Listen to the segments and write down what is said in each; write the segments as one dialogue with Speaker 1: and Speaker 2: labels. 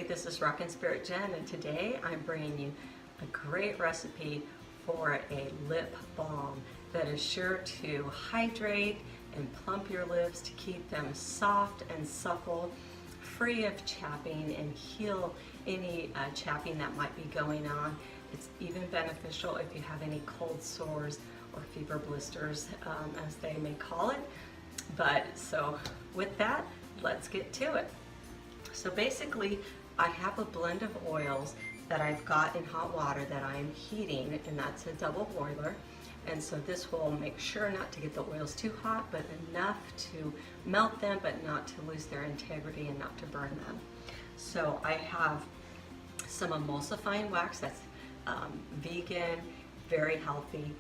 Speaker 1: everybody, this is Rawkin Spirit Jen, and today I'm bringing you a great recipe for a lip balm that is sure to hydrate and plump your lips to keep them soft and supple, free of chapping, and heal any chapping that might be going on. It's even beneficial if you have any cold sores or fever blisters, as they may call it. But so with that, let's get to it. So basically, I have a blend of oils that I've got in hot water that I'm heating, and that's a double boiler. And so this will make sure not to get the oils too hot, but enough to melt them, but not to lose their integrity and not to burn them. So I have some emulsifying wax that's vegan, very healthy.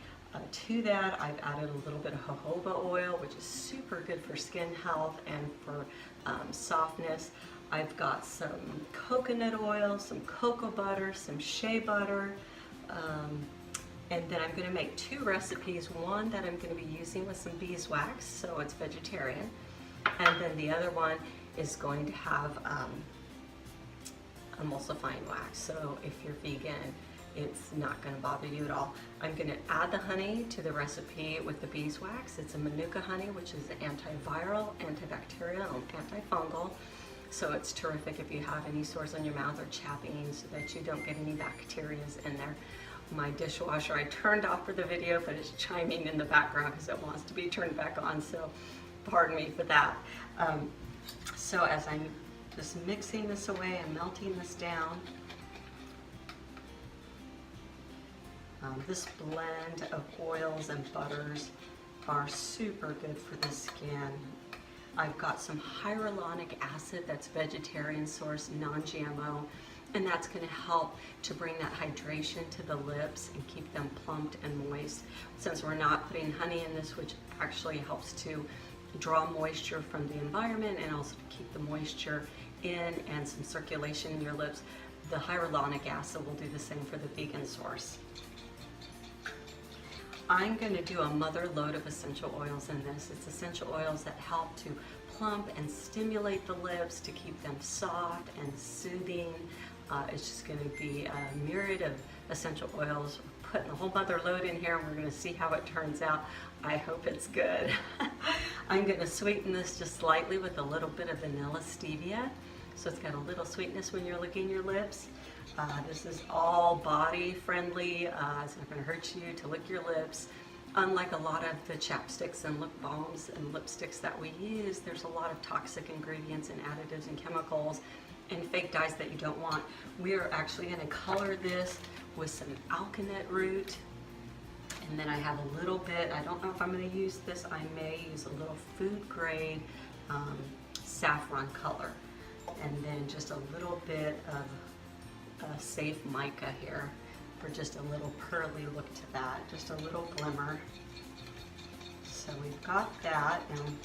Speaker 1: To that, I've added a little bit of jojoba oil, which is super good for skin health and for softness. I've got some coconut oil, some cocoa butter, some shea butter, and then I'm going to make two recipes. One that I'm going to be using with some beeswax, so it's vegetarian, and then the other one is going to have emulsifying wax. So if you're vegan, it's not going to bother you at all. I'm going to add the honey to the recipe with the beeswax. It's a manuka honey, which is antiviral, antibacterial, and antifungal. So it's terrific if you have any sores on your mouth or chapping, so that you don't get any bacteria in there. My dishwasher, I turned off for the video, but it's chiming in the background because it wants to be turned back on, so pardon me for that. So as I'm just mixing this away and melting this down, this blend of oils and butters are super good for the skin. I've got some hyaluronic acid that's vegetarian source, non-GMO, and that's going to help to bring that hydration to the lips and keep them plumped and moist. Since we're not putting honey in this, which actually helps to draw moisture from the environment and also to keep the moisture in and some circulation in your lips, the hyaluronic acid will do the same for the vegan source. I'm going to do a mother load of essential oils in this. It's essential oils that help to plump and stimulate the lips, to keep them soft and soothing. It's just going to be a myriad of essential oils. We're putting a whole mother load in here, and we're going to see how it turns out. I hope it's good. I'm going to sweeten this just slightly with a little bit of vanilla stevia, so it's got a little sweetness when you're licking your lips. This is all body friendly. It's not going to hurt you to lick your lips. Unlike a lot of the chapsticks and lip balms and lipsticks that we use, there's a lot of toxic ingredients and additives and chemicals and fake dyes that you don't want. We are actually going to color this with some alkanet root. And then I have a little bit, I don't know if I'm going to use this, I may use a little food grade saffron color. And then just a little bit of safe mica here for just a little pearly look to that, just a little glimmer. So we've got that, and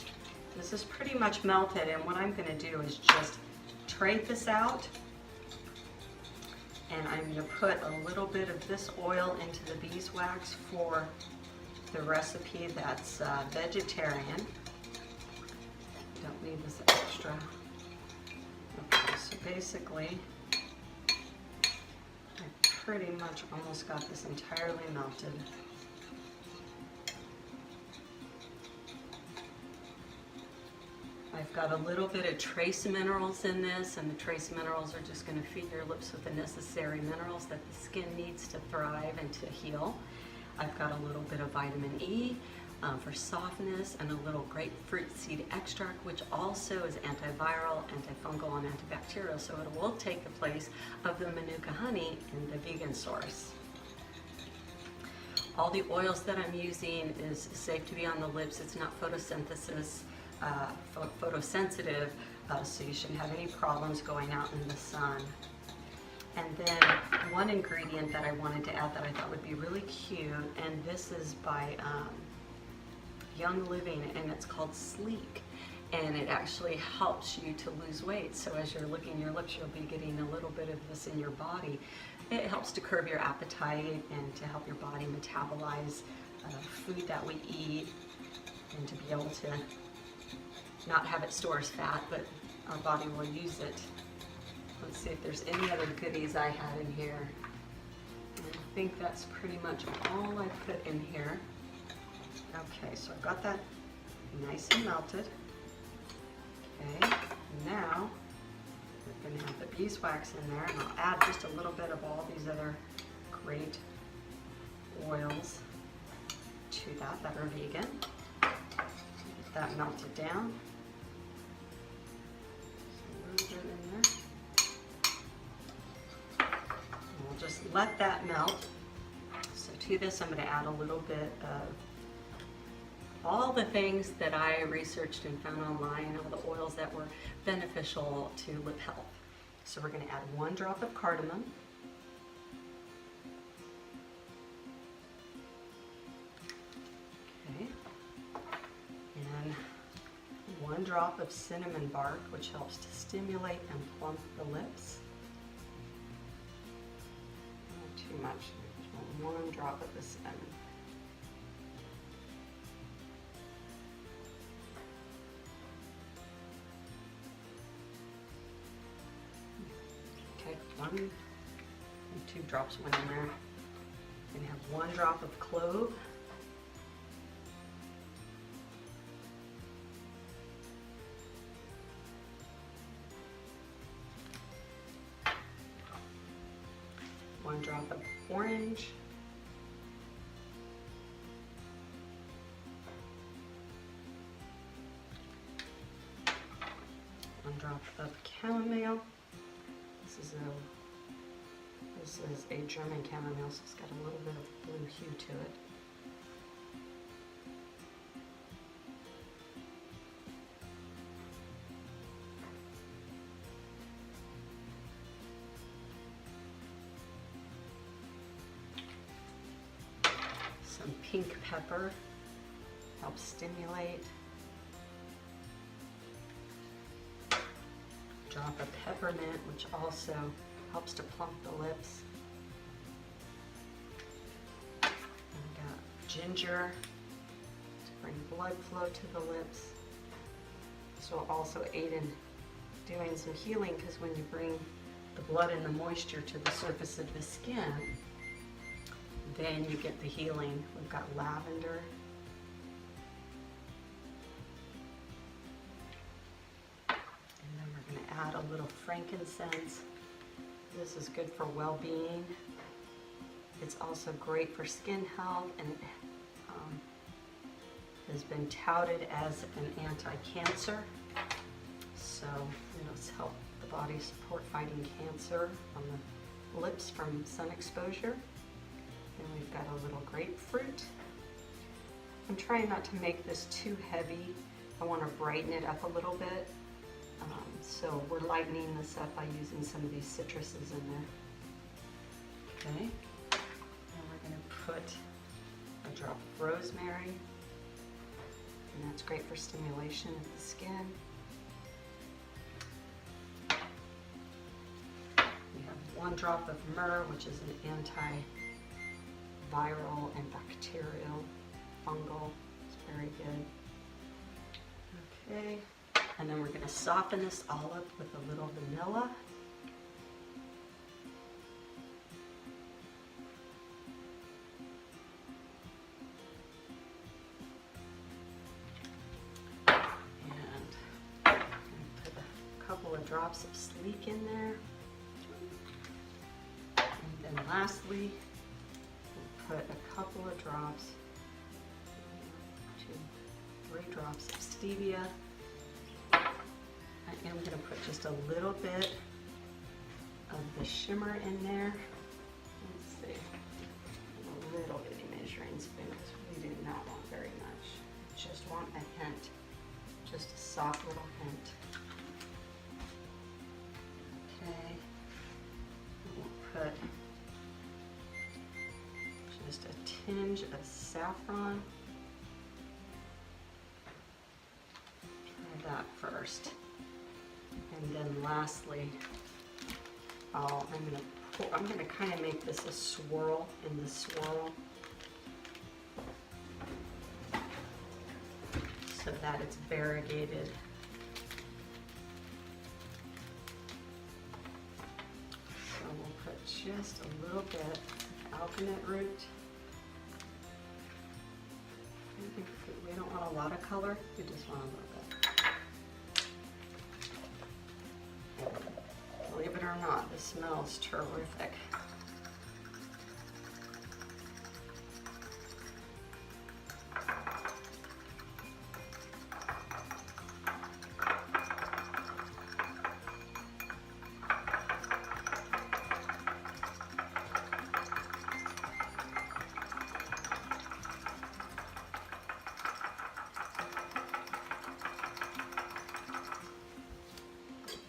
Speaker 1: this is pretty much melted, and what I'm going to do is just trade this out, and I'm going to put a little bit of this oil into the beeswax for the recipe that's vegetarian. Don't need this extra. Okay, so basically pretty much almost got this entirely melted. I've got a little bit of trace minerals in this, and the trace minerals are just going to feed your lips with the necessary minerals that the skin needs to thrive and to heal. I've got a little bit of vitamin E for softness, and a little grapefruit seed extract, which also is antiviral, antifungal, and antibacterial, so it will take the place of the manuka honey in the vegan source. All the oils that I'm using is safe to be on the lips. It's not photosensitive, so you shouldn't have any problems going out in the sun. And then one ingredient that I wanted to add that I thought would be really cute, and this is by Young Living, and it's called Sleek, and it actually helps you to lose weight. So as you're licking your lips, you'll be getting a little bit of this in your body. It helps to curb your appetite and to help your body metabolize food that we eat, and to be able to not have it store as fat, but our body will use it Let's see if there's any other goodies I had in here. I think that's pretty much all I put in here. Okay, so I've got that nice and melted. Okay, now we're going to have the beeswax in there, and I'll add just a little bit of all these other great oils to that are vegan. Get that melted down. Just a little bit in there. And we'll just let that melt. So to this, I'm going to add a little bit of all the things that I researched and found online, all the oils that were beneficial to lip health. So we're going to add 1 drop of cardamom. Okay. And 1 drop of cinnamon bark, which helps to stimulate and plump the lips. Not too much, just 1 drop of the cinnamon. Okay, 1 and 2 drops went in there. Then you have 1 drop of clove. One drop of orange. 1 drop of chamomile. This is a German chamomile, so it's got a little bit of blue hue to it. Some pink pepper helps stimulate. Drop of peppermint, which also helps to plump the lips. And we got ginger to bring blood flow to the lips. So it'll also aid in doing some healing, because when you bring the blood and the moisture to the surface of the skin, then you get the healing. We've got lavender. And then we're going to add a little frankincense. This is good for well-being. It's also great for skin health, and it has been touted as an anti-cancer. So it's helped the body support fighting cancer on the lips from sun exposure. And we've got a little grapefruit. I'm trying not to make this too heavy. I want to brighten it up a little bit. So we're lightening this up by using some of these citruses in there. Okay, and we're going to put a drop of rosemary, and that's great for stimulation of the skin. We have 1 drop of myrrh, which is an anti-viral and bacterial, fungal. It's very good. Okay. And then we're going to soften this all up with a little vanilla. And I'm going to put a couple of drops of sleek in there. And then lastly, we'll put a couple of drops, 2, 3 drops of stevia. I am going to put just a little bit of the shimmer in there. Let's see, a little bitty measuring spoon, because we do not want very much. Just want a hint, just a soft little hint. Okay, we'll put just a tinge of saffron. Try that first. And then lastly, I'm going to kind of make this a swirl in the swirl, so that it's variegated. just a little bit of alkanet root. We don't want a lot of color, we just want a little bit. Believe it or not, this smells terrific.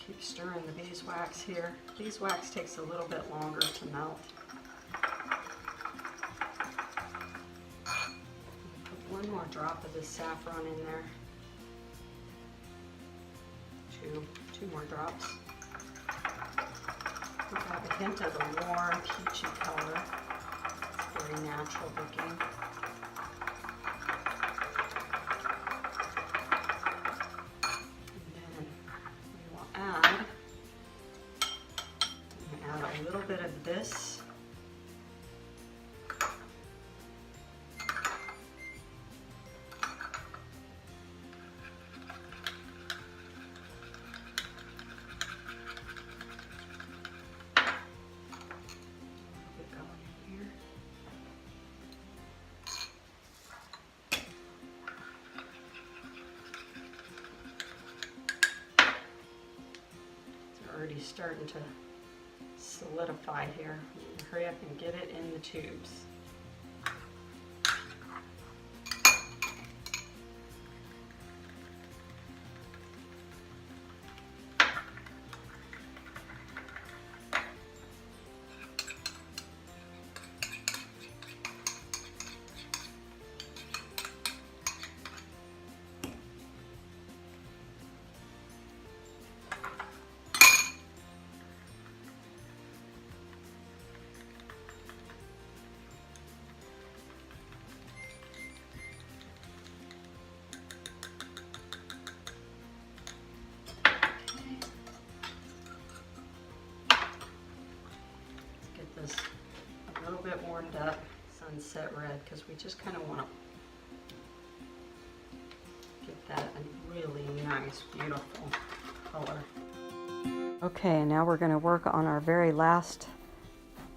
Speaker 1: Keep stirring the beeswax here. Beeswax takes a little bit longer to melt. Put one more drop of this saffron in there. Two more drops. We have a hint of the warm peachy color. It's very natural looking. A little bit of this. Get going in here. It's already starting to solidify here. Hurry up and get it in the tubes. This a little bit warmed up, sunset red, because we just kind of want to get that a really nice, beautiful color. Okay, now we're going to work on our very last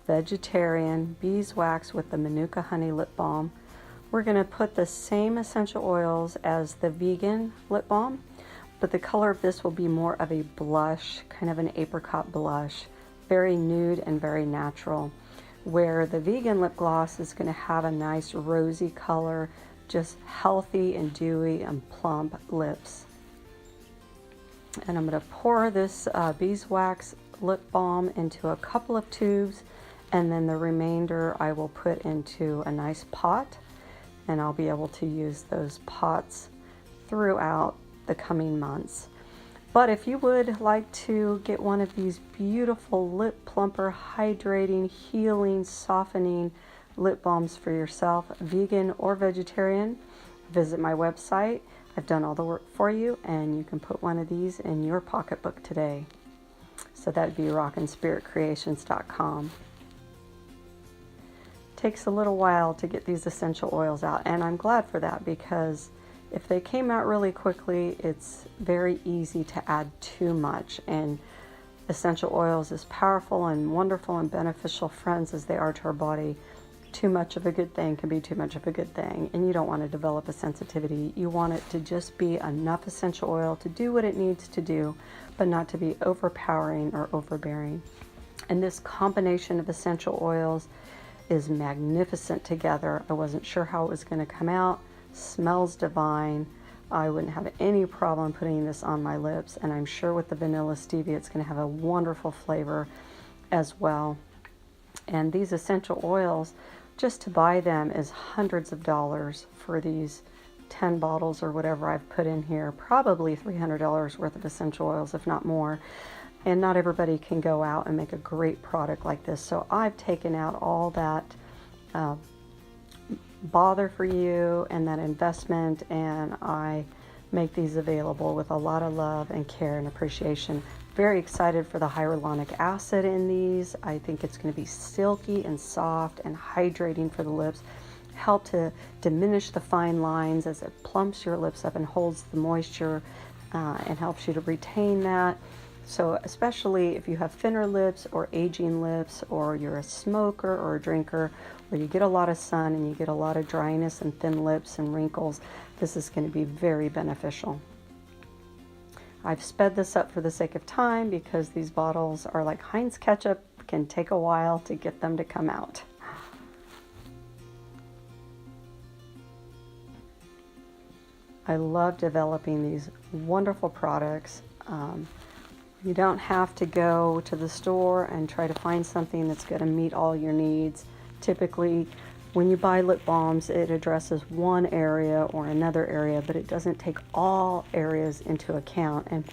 Speaker 1: vegetarian beeswax with the Manuka Honey Lip Balm. We're going to put the same essential oils as the vegan lip balm, but the color of this will be more of a blush, kind of an apricot blush. Very nude and very natural, where the vegan lip gloss is going to have a nice rosy color, just healthy and dewy and plump lips. And I'm going to pour this beeswax lip balm into a couple of tubes, and then the remainder I will put into a nice pot, and I'll be able to use those pots throughout the coming months. But if you would like to get one of these beautiful lip plumper, hydrating, healing, softening lip balms for yourself, vegan or vegetarian, visit my website. I've done all the work for you, and you can put one of these in your pocketbook today. So that'd be rawkinspiritcreations.com. Takes a little while to get these essential oils out, and I'm glad for that, because if they came out really quickly, it's very easy to add too much. And essential oils, as powerful and wonderful and beneficial friends as they are to our body, too much of a good thing can be too much of a good thing. And you don't want to develop a sensitivity. You want it to just be enough essential oil to do what it needs to do, but not to be overpowering or overbearing. And this combination of essential oils is magnificent together. I wasn't sure how it was going to come out. Smells divine. I wouldn't have any problem putting this on my lips, and I'm sure with the vanilla stevia it's going to have a wonderful flavor as well. And these essential oils, just to buy them is hundreds of dollars for these 10 bottles or whatever I've put in here, probably $300 worth of essential oils, if not more. And not everybody can go out and make a great product like this, so I've taken out all that bother for you and that investment, and I make these available with a lot of love and care and appreciation.
Speaker 2: very excited for the hyaluronic acid in these. I think it's going to be silky and soft and hydrating for the lips. Help to diminish the fine lines as it plumps your lips up and holds the moisture and helps you to retain that. So especially if you have thinner lips or aging lips, or you're a smoker or a drinker, where you get a lot of sun and you get a lot of dryness and thin lips and wrinkles, this is going to be very beneficial. I've sped this up for the sake of time because these bottles are like Heinz ketchup, can take a while to get them to come out. I love developing these wonderful products. You don't have to go to the store and try to find something that's going to meet all your needs. Typically, when you buy lip balms, it addresses one area or another area, but it doesn't take all areas into account. And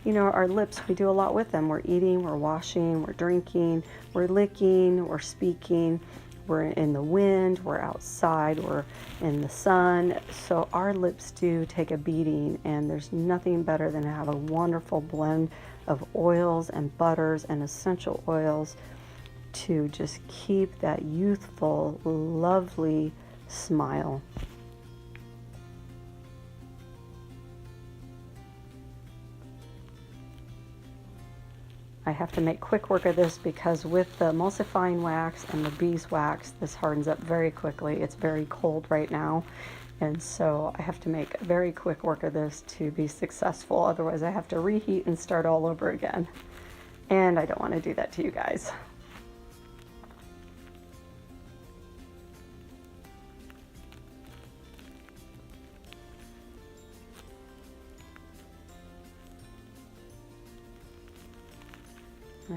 Speaker 2: you know, our lips, we do a lot with them. We're eating, we're washing, we're drinking, we're licking, we're speaking, we're in the wind, we're outside, we're in the sun. So our lips do take a beating, and there's nothing better than to have a wonderful blend of oils and butters and essential oils to just keep that youthful, lovely smile. I have to make quick work of this because with the emulsifying wax and the beeswax, this hardens up very quickly. It's very cold right now, and so I have to make very quick work of this to be successful. Otherwise I have to reheat and start all over again, and I don't want to do that to you guys.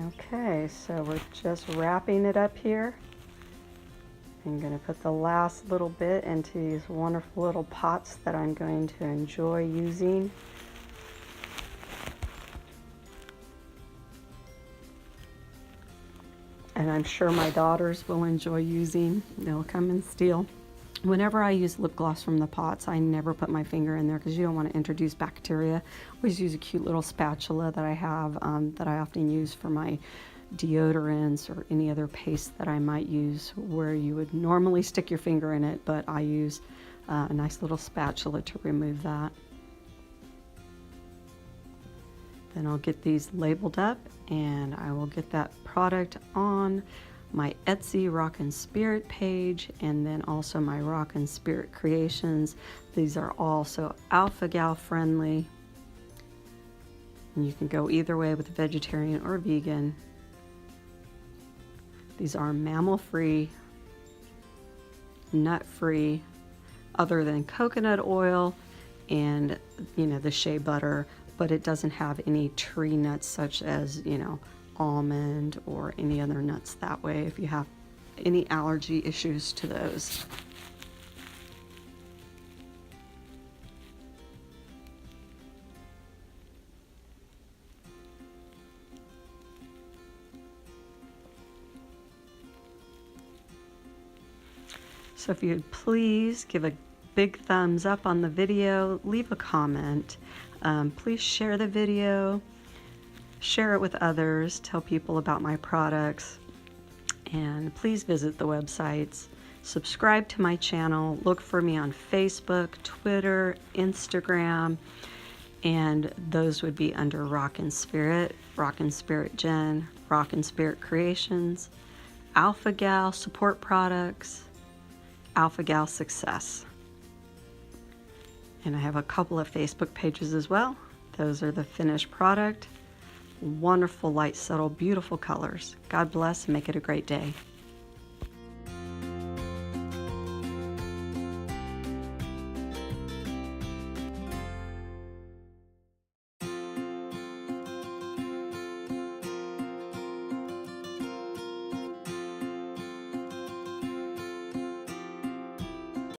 Speaker 2: Okay, so we're just wrapping it up here. I'm going to put the last little bit into these wonderful little pots that I'm going to enjoy using. And I'm sure my daughters will enjoy using. They'll come and steal. Whenever I use lip gloss from the pots, I never put my finger in there because you don't want to introduce bacteria. I always use a cute little spatula that I have that I often use for my deodorants or any other paste that I might use, where you would normally stick your finger in it, but I use a nice little spatula to remove that. Then I'll get these labeled up, and I will get that product on my Etsy Rawkin Spirit page, and then also my Rawkin Spirit Creations. These are also alpha gal friendly, and you can go either way with vegetarian or vegan. These are mammal free, nut free, other than coconut oil and, you know, the shea butter, but it doesn't have any tree nuts such as, you know, almond or any other nuts that way if you have any allergy issues to those. So if you'd please give a big thumbs up on the video, leave a comment, please share the video, share it with others, tell people about my products, and please visit the websites. Subscribe to my channel. Look for me on Facebook, Twitter, Instagram, and those would be under Rawkin Spirit, Rawkin Spirit Jen, Rawkin Spirit Creations, Alpha Gal Support Products, Alpha Gal Success. And I have a couple of Facebook pages as well. Those are the finished product. Wonderful, light, subtle, beautiful colors. God bless and make it a great day.